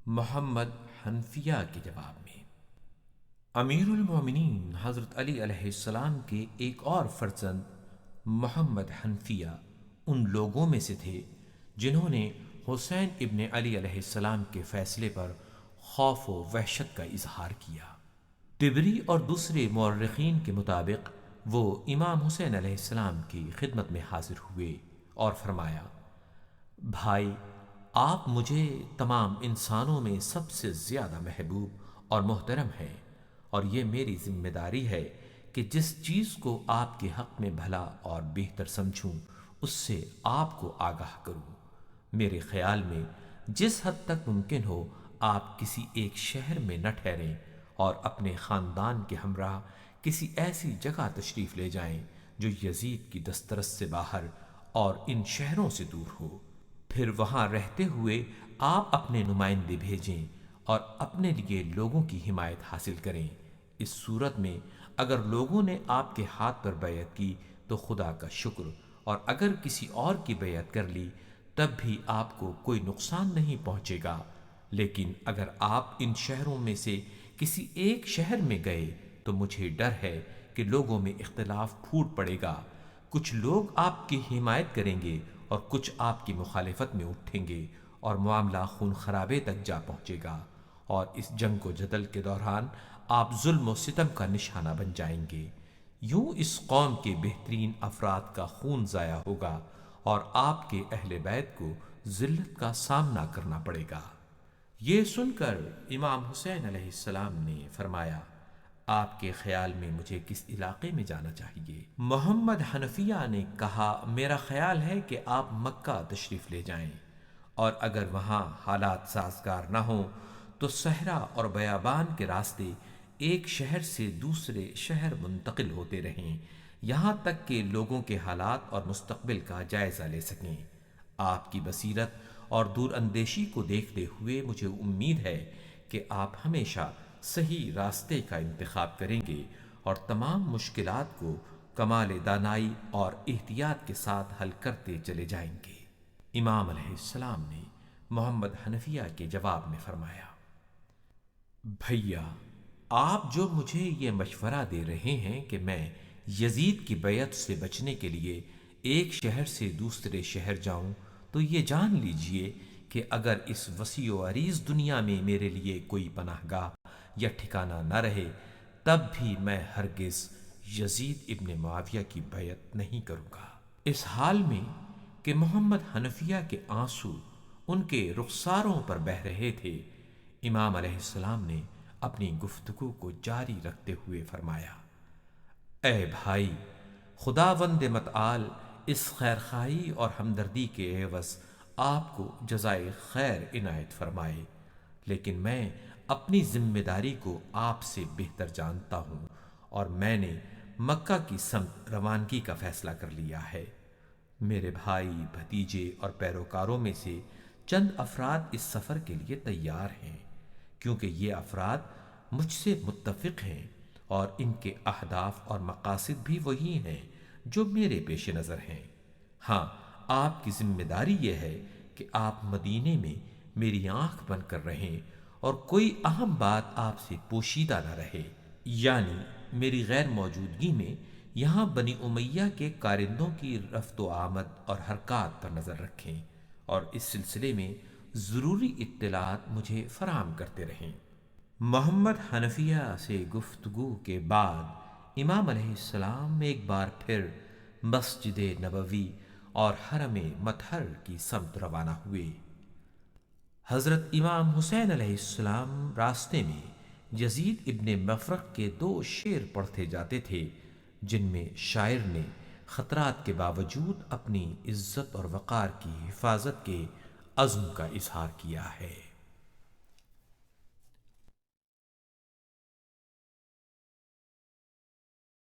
محمد حنفیہ کے جواب میں امیر المومنین حضرت علی علیہ السلام کے ایک اور فرزند محمد حنفیہ ان لوگوں میں سے تھے جنہوں نے حسین ابن علی علیہ السلام کے فیصلے پر خوف و وحشت کا اظہار کیا۔ طبری اور دوسرے مورخین کے مطابق وہ امام حسین علیہ السلام کی خدمت میں حاضر ہوئے اور فرمایا، بھائی، آپ مجھے تمام انسانوں میں سب سے زیادہ محبوب اور محترم ہیں، اور یہ میری ذمہ داری ہے کہ جس چیز کو آپ کے حق میں بھلا اور بہتر سمجھوں اس سے آپ کو آگاہ کروں۔ میرے خیال میں جس حد تک ممکن ہو آپ کسی ایک شہر میں نہ ٹھہریں اور اپنے خاندان کے ہمراہ کسی ایسی جگہ تشریف لے جائیں جو یزید کی دسترس سے باہر اور ان شہروں سے دور ہو۔ پھر وہاں رہتے ہوئے آپ اپنے نمائندے بھیجیں اور اپنے لیے لوگوں کی حمایت حاصل کریں۔ اس صورت میں اگر لوگوں نے آپ کے ہاتھ پر بیعت کی تو خدا کا شکر، اور اگر کسی اور کی بیعت کر لی تب بھی آپ کو کوئی نقصان نہیں پہنچے گا، لیکن اگر آپ ان شہروں میں سے کسی ایک شہر میں گئے تو مجھے ڈر ہے کہ لوگوں میں اختلاف پھوٹ پڑے گا، کچھ لوگ آپ کی حمایت کریں گے اور کچھ آپ کی مخالفت میں اٹھیں گے اور معاملہ خون خرابے تک جا پہنچے گا، اور اس جنگ و جدل کے دوران آپ ظلم و ستم کا نشانہ بن جائیں گے۔ یوں اس قوم کے بہترین افراد کا خون ضائع ہوگا اور آپ کے اہل بیت کو ذلت کا سامنا کرنا پڑے گا۔ یہ سن کر امام حسین علیہ السلام نے فرمایا، آپ کے خیال میں مجھے کس علاقے میں جانا چاہیے؟ محمد حنفیہ نے کہا، میرا خیال ہے کہ آپ مکہ تشریف لے جائیں، اور اگر وہاں حالات سازگار نہ ہوں تو صحرا اور بیابان کے راستے ایک شہر سے دوسرے شہر منتقل ہوتے رہیں یہاں تک کہ لوگوں کے حالات اور مستقبل کا جائزہ لے سکیں۔ آپ کی بصیرت اور دور اندیشی کو دیکھتے ہوئے مجھے امید ہے کہ آپ ہمیشہ صحیح راستے کا انتخاب کریں گے اور تمام مشکلات کو کمال دانائی اور احتیاط کے ساتھ حل کرتے چلے جائیں گے۔ امام علیہ السلام نے محمد حنفیہ کے جواب میں فرمایا، بھیا، آپ جو مجھے یہ مشورہ دے رہے ہیں کہ میں یزید کی بیعت سے بچنے کے لیے ایک شہر سے دوسرے شہر جاؤں، تو یہ جان لیجئے کہ اگر اس وسیع و عریض دنیا میں میرے لیے کوئی پناہ گاہ یا ٹھکانہ نہ رہے تب بھی میں ہرگز یزید ابن معاویہ کی بیعت نہیں کروں گا۔ اس حال میں کہ محمد حنفیہ کے آنسو ان کے رخساروں پر بہہ رہے تھے، امام علیہ السلام نے اپنی گفتگو کو جاری رکھتے ہوئے فرمایا، اے بھائی، خداوند متعال اس خیرخواہی اور ہمدردی کے عوض آپ کو جزائے خیر عنایت فرمائے، لیکن میں اپنی ذمہ داری کو آپ سے بہتر جانتا ہوں اور میں نے مکہ کی سمت روانگی کا فیصلہ کر لیا ہے۔ میرے بھائی، بھتیجے اور پیروکاروں میں سے چند افراد اس سفر کے لیے تیار ہیں، کیونکہ یہ افراد مجھ سے متفق ہیں اور ان کے اہداف اور مقاصد بھی وہی ہیں جو میرے پیش نظر ہیں۔ ہاں، آپ کی ذمہ داری یہ ہے کہ آپ مدینے میں میری آنکھ بن کر رہیں اور کوئی اہم بات آپ سے پوشیدہ نہ رہے، یعنی میری غیر موجودگی میں یہاں بنی امیہ کے کارندوں کی رفت و آمد اور حرکات پر نظر رکھیں اور اس سلسلے میں ضروری اطلاعات مجھے فراہم کرتے رہیں۔ محمد حنفیہ سے گفتگو کے بعد امام علیہ السلام ایک بار پھر مسجد نبوی اور حرم مطہر کی سمت روانہ ہوئے۔ حضرت امام حسین علیہ السلام راستے میں یزید ابن مفرق کے 2 شعر پڑھتے جاتے تھے، جن میں شاعر نے خطرات کے باوجود اپنی عزت اور وقار کی حفاظت کے عزم کا اظہار کیا ہے۔